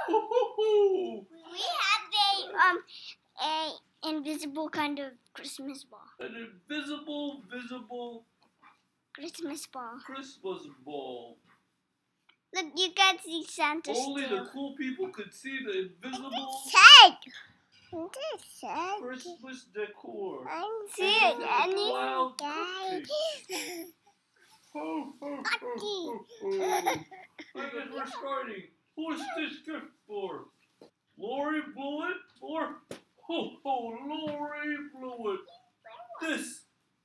We have a invisible kind of Christmas ball. An visible Christmas ball. Christmas ball. Look, you can see Santa's Only tail. the cool people could see the invisible Christmas decor. I see it. Wild cupcakes. Ho, ho, ho, ho, ho. I guess we're starting. Who is this gift for? Lori Blewett or Lori Blewett? This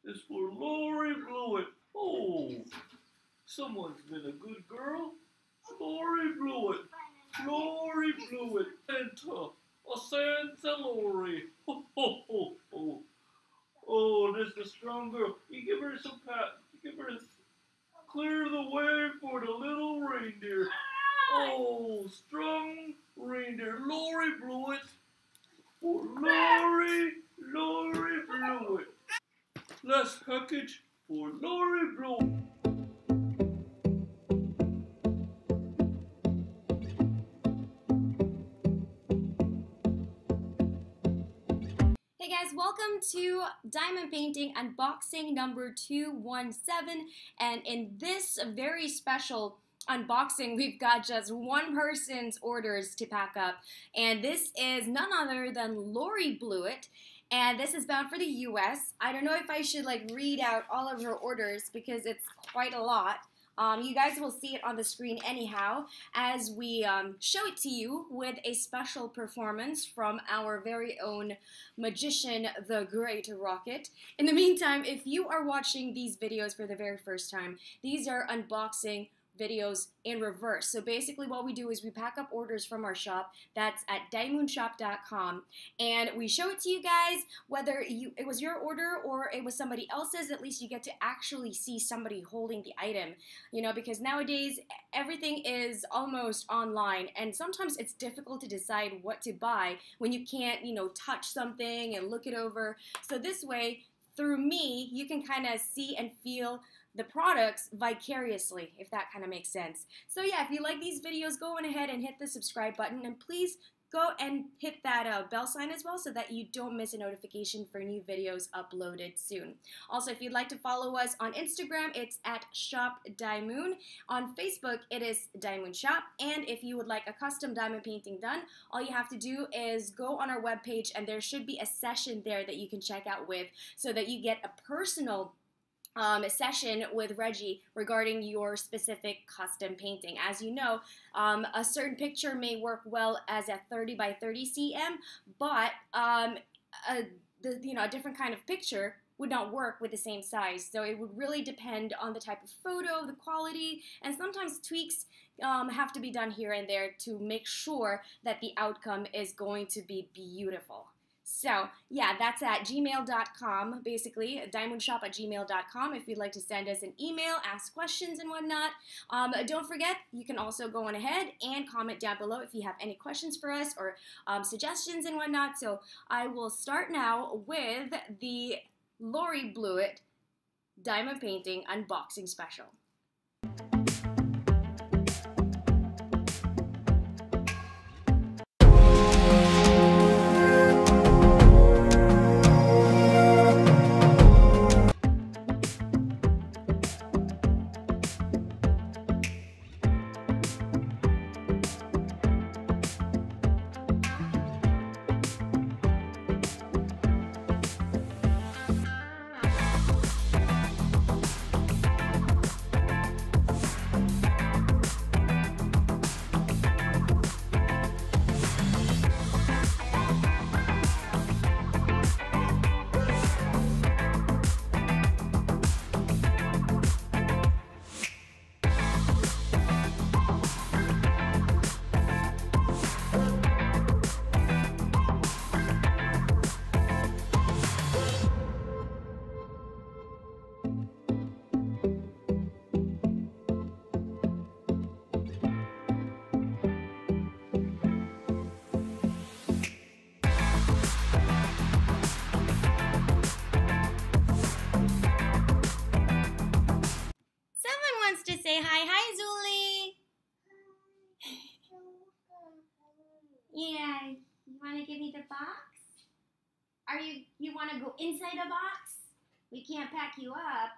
is for Lori Blewett. Oh, someone's been a good girl. Lori Blewett. Lori Blewett. Santa. A Santa Lori. Ho, ho, ho, ho. Oh, this is a strong girl. You give her some pat. You give her clear the way for the little reindeer. Oh, strong reindeer. Lori Blewett. For Lori Blewett. Last package for Lori Blewett. Hey guys, welcome to Diamond Painting unboxing number 217, and in this very special unboxing we've got just one person's orders to pack up, and this is none other than Lori Blewett, and this is bound for the US. I don't know if I should read out all of her orders because it's quite a lot. You guys will see it on the screen anyhow as we show it to you with a special performance from our very own magician, the Great Rocket. In the meantime, if you are watching these videos for the very first time, these are unboxing videos in reverse. So basically what we do is we pack up orders from our shop that's at DIYmoonshop.com, and we show it to you guys whether it was your order or it was somebody else's. At least you get to actually see somebody holding the item, you know, because nowadays everything is almost online and sometimes it's difficult to decide what to buy when you can't, you know, touch something and look it over. So this way, through me, you can kind of see and feel the products vicariously, if that kind of makes sense. So yeah, if you like these videos, go on ahead and hit the subscribe button, and please go and hit that bell sign as well so that you don't miss a notification for new videos uploaded soon. Also, if you'd like to follow us on Instagram, it's at shop.DIYmoon. On Facebook, it is DIYmoon Shop. And if you would like a custom diamond painting done, all you have to do is go on our webpage, and there should be a session there that you can check out with so that you get a personal session with Reggie regarding your specific custom painting. As you know, a certain picture may work well as a 30 by 30 cm, but a different kind of picture would not work with the same size. So it would really depend on the type of photo, the quality, and sometimes tweaks have to be done here and there to make sure that the outcome is going to be beautiful. So, yeah, that's at gmail.com, basically, diamondshop@gmail.com if you'd like to send us an email, ask questions and whatnot. Don't forget, you can also go on ahead and comment down below if you have any questions for us or suggestions and whatnot. So, I will start now with the Lori Blewett Diamond Painting Unboxing Special. Yeah, you want to give me the box? You want to go inside the box? We can't pack you up.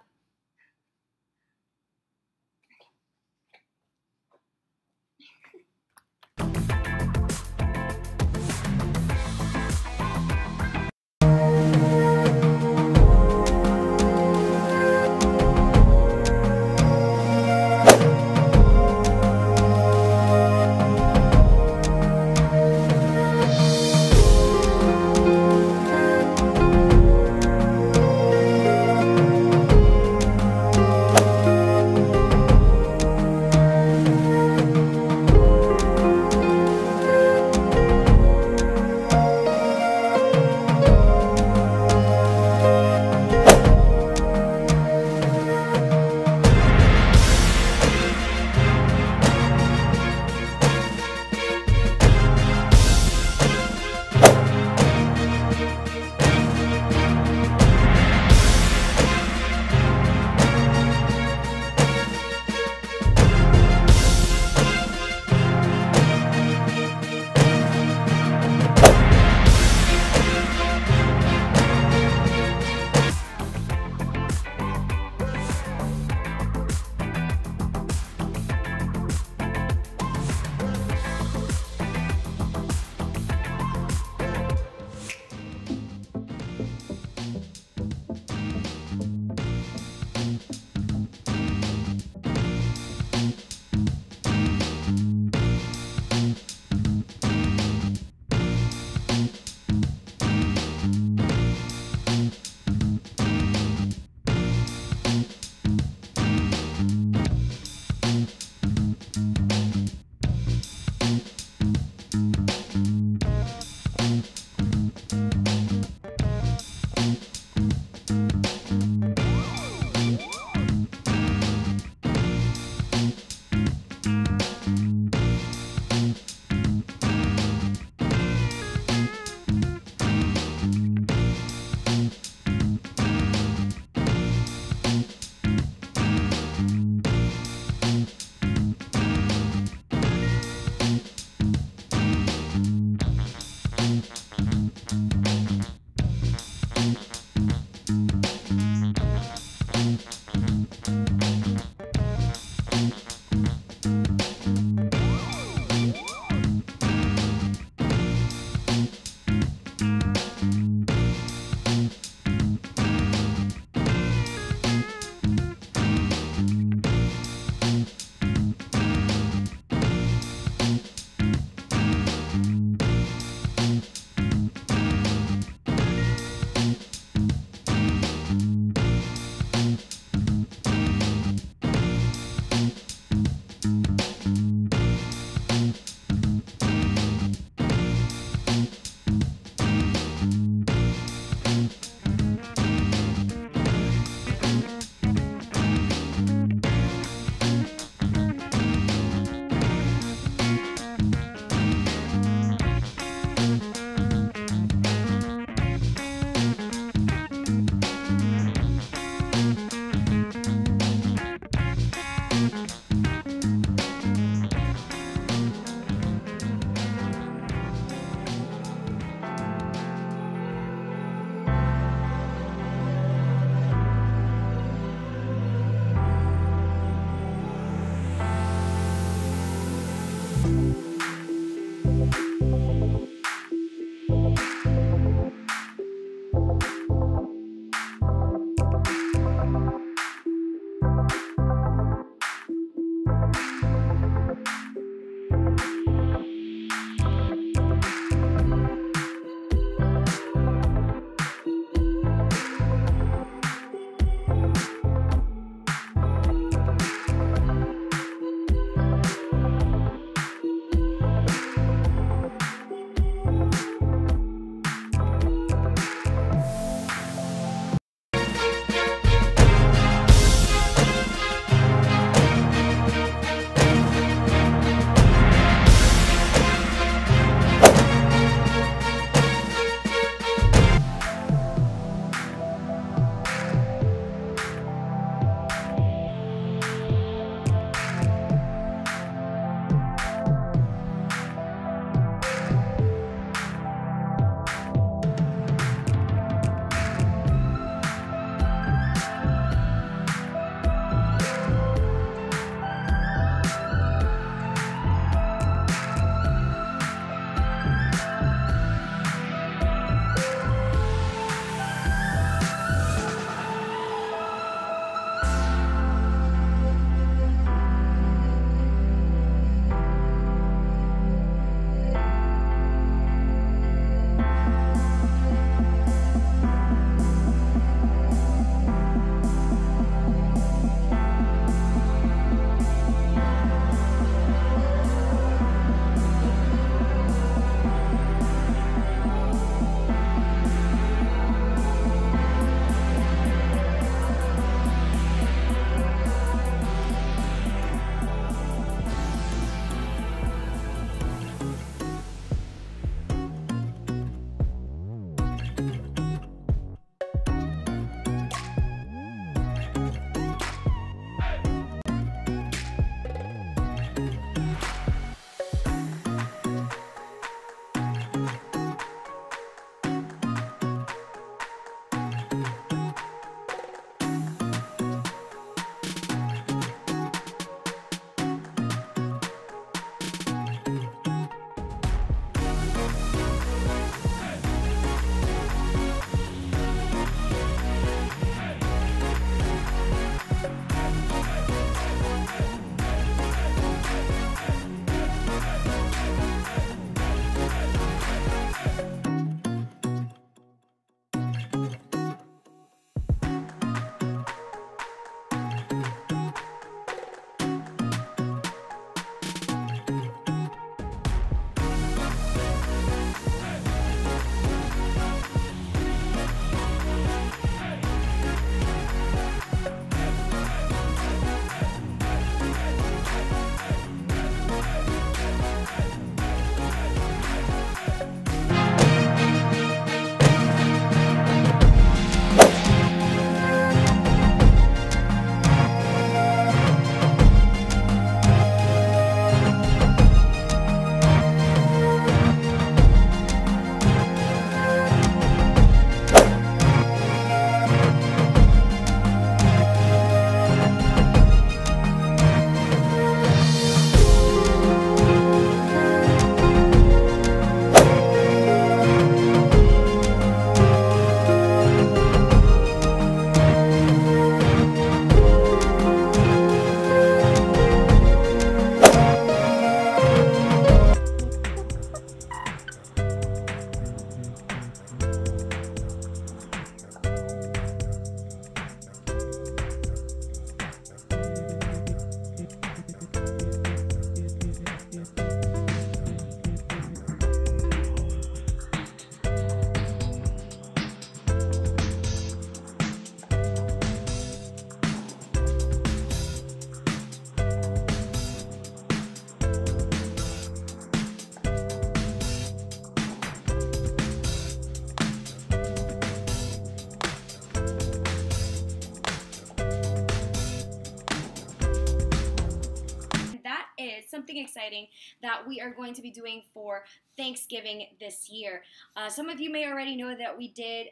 something exciting that we are going to be doing for Thanksgiving this year. Some of you may already know that we did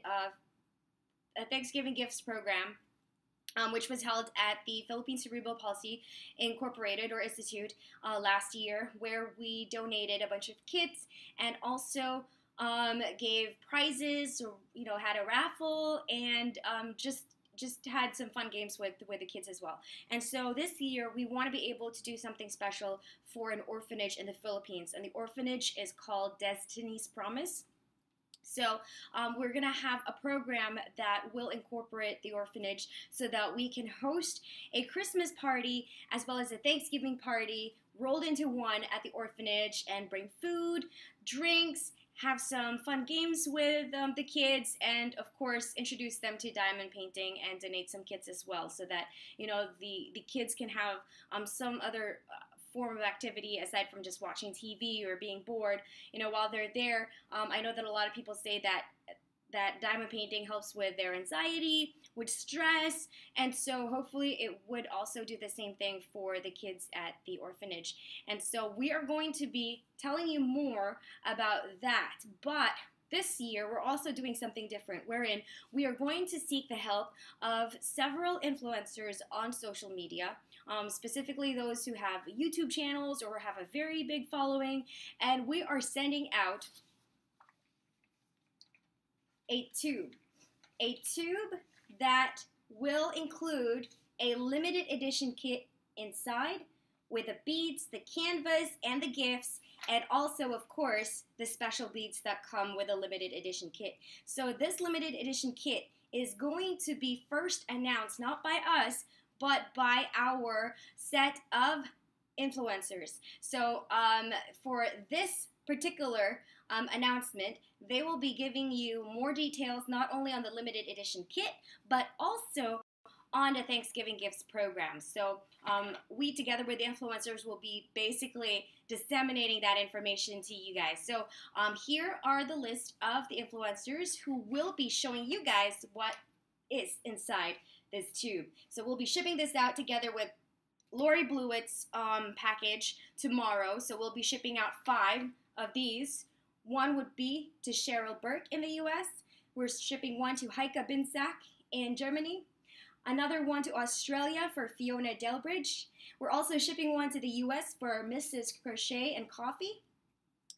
a Thanksgiving gifts program, which was held at the Philippine Cerebral Palsy Incorporated or Institute last year, where we donated a bunch of kits and also gave prizes, or, you know, had a raffle, and just had some fun games with the kids as well. And so this year we want to be able to do something special for an orphanage in the Philippines, and the orphanage is called Destiny's Promise. So we're going to have a program that will incorporate the orphanage so that we can host a Christmas party as well as a Thanksgiving party rolled into one at the orphanage, and bring food, drinks, have some fun games with the kids, and of course introduce them to diamond painting and donate some kits as well, so that, you know, the kids can have some other form of activity aside from just watching TV or being bored, you know, while they're there. I know that a lot of people say that diamond painting helps with their anxiety, with stress, and so hopefully it would also do the same thing for the kids at the orphanage. And so we are going to be telling you more about that, but this year we're also doing something different, wherein we are going to seek the help of several influencers on social media, specifically those who have YouTube channels or have a very big following, and we are sending out a tube that will include a limited edition kit inside with the beads, the canvas, and the gifts, and also, of course, the special beads that come with a limited edition kit. So this limited edition kit is going to be first announced not by us, but by our set of influencers. So for this particular announcement, they will be giving you more details not only on the limited edition kit, but also on the Thanksgiving gifts program. So we, together with the influencers, will be basically disseminating that information to you guys. So here are the list of the influencers who will be showing you guys what is inside this tube. So we'll be shipping this out together with Lori Blewetts' package tomorrow. So we'll be shipping out 5 of these. One would be to CHERYL BURKE in the US. We're shipping one to HEIKE BINSACK in Germany. Another one to Australia for Fiona Delbridge. We're also shipping one to the US for Mrs. Crochet and Coffee.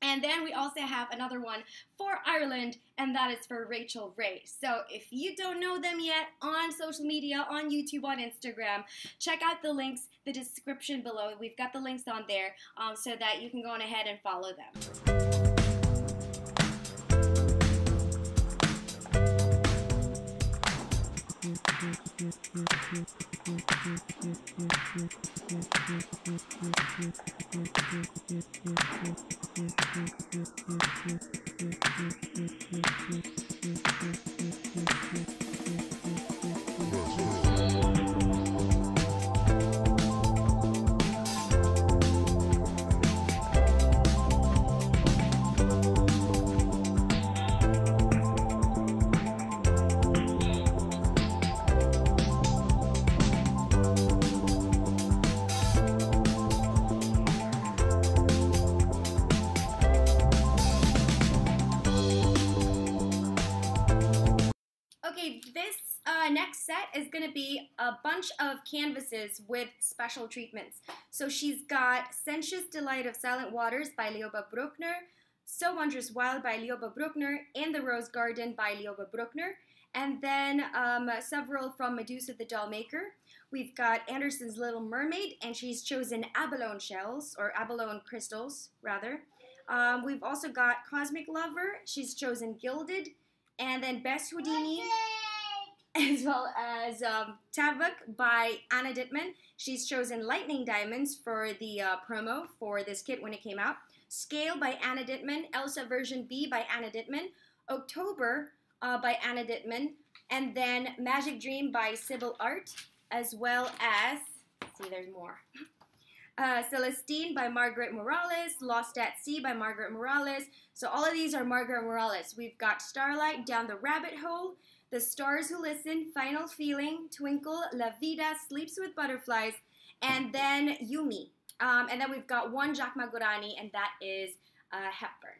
And then we also have another one for Ireland, and that is for Rachel Ray. So if you don't know them yet, on social media, on YouTube, on Instagram, check out the links, the description below. We've got the links on there so that you can go on ahead and follow them. Okay, this next set is going to be a bunch of canvases with special treatments. So she's got Sensuous Delight of Silent Waters by Lioba Bruckner, So Wondrous Wild by Lioba Bruckner, and The Rose Garden by Lioba Bruckner, and then several from Medusa the Doll Maker. We've got Anderson's Little Mermaid, and she's chosen abalone shells, or abalone crystals, rather. We've also got Cosmic Lover, she's chosen Gilded, and then Best Houdini, as well as Tavuk by Anna Dittman. She's chosen Lightning Diamonds for the promo for this kit when it came out. Scale by Anna Dittman, Elsa version B by Anna Dittman, October by Anna Dittman, and then Magic Dream by Sybil Art, as well as, let's see, there's more. Celestine by Margaret Morales, Lost at Sea by Margaret Morales. So all of these are Margaret Morales. We've got Starlight, Down the Rabbit Hole, The Stars Who Listen, Final Feeling, Twinkle, La Vida, Sleeps with Butterflies, and then Yumi. And then we've got one Jack Magurani, and that is Hepburn.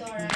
Dora.